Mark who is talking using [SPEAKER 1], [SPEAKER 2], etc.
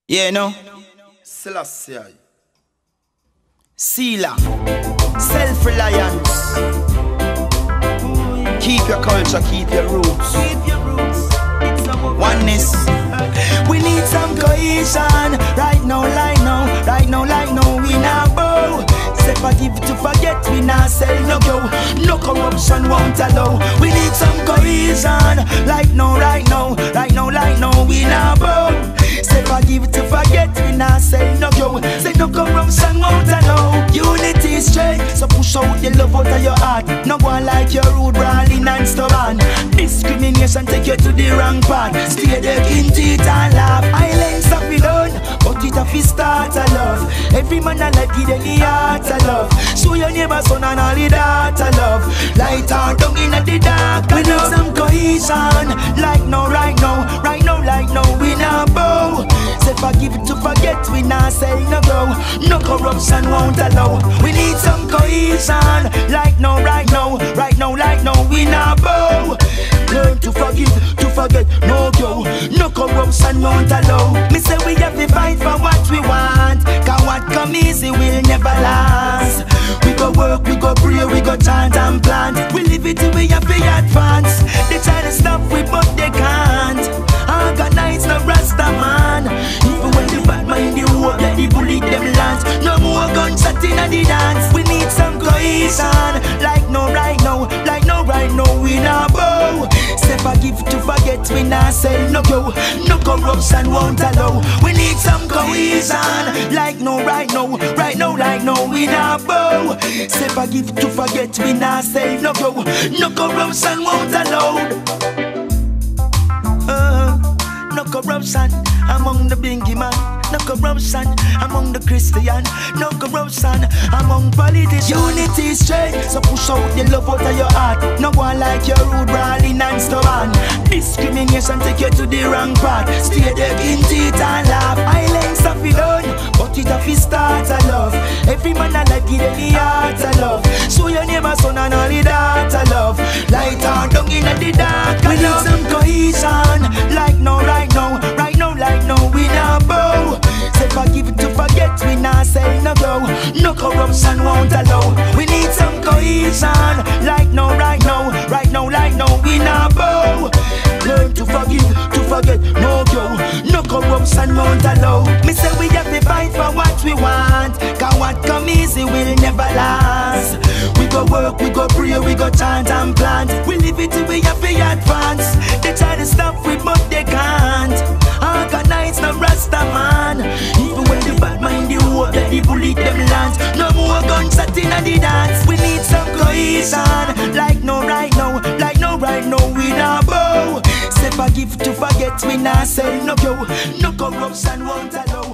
[SPEAKER 1] Yeah, no?
[SPEAKER 2] Selassie.
[SPEAKER 1] Sealer. Self-reliance. Keep your culture, keep your roots. Oneness. We need some cohesion. Right now, like now. Right now, like now. We now bow. Say forgive to forget. We now sell no go. No corruption won't allow. We need some cohesion. Like now, right now. Right now, like now. We now bow. Say forgive to forget. We now sell no go. Say no corruption won't allow. Unity is strength. So push out the love out of your heart. No go like your rude, brawling and stubborn. Discrimination take you to the wrong path. Stay there in teeth and laugh. Islands have been done, but it have to start a love. Every man alive give them the heart a love. Show your neighbor son and all the daughter love. Light our tongue in the dark. We need some cohesion. Like now, right now. Right now, like now. We now bow. Say forgive to forget. We now say no go. No corruption won't allow. We need some cohesion. Like now, right now. Right now, like now. We now bow. Learn to forgive, to forget, no go. No corruption won't allow. Me say we have to fight for what we want. Cause what come easy will never last. We go work, we go pray, we go chant and plant. We live it till we have to advance. They try to stop we but they can't. Organize no Rasta man. Even when the bad mind you work, let the bullet them lands. No more gunshot in the dance. We need some cohesion. Like no right now, like no right now. We now bow. Say forgive to forget. We now say no go. No corruption won't allow. We need some cohesion. Like no right now, right now, like no. We now bow. Say forgive to forget. We now say no go. No corruption won't allow. No corruption among the bingy man. No corruption among the Christian. No corruption among politicians. Unity is strength. So push out the love out of your heart. No one like your rude, brawling and stubborn. Discrimination take you to the wrong path. Stay there in teeth and laugh. Islands have been done, but it have to start a love. Every man alive give them the heart a love. Show your neighbor son and all the daughter love. Light our tongue in the dark. We need some cohesion. Like now, right now. Right now, like now. We now bow. Say forgive to forget. We now say no go. No corruption won't allow. We need some cohesion. Like now, right now. Right now, like now. We now bow. Learn to forgive, to forget, no go. No corruption won't allow. Me say we have to fight for what we want. Cause what come easy will never last. We go work, we go pray, we go chant and plant. We live it till we have to advance. They try to stop we but they can't. Organize no Rasta man. Even when the bad mind you work, let the bullet them lands. No more gunshot in the dance. We need some cohesion. Like no right now, like no right now. We now bow. Say forgive to forget. We now say no go. No corruption won't allow.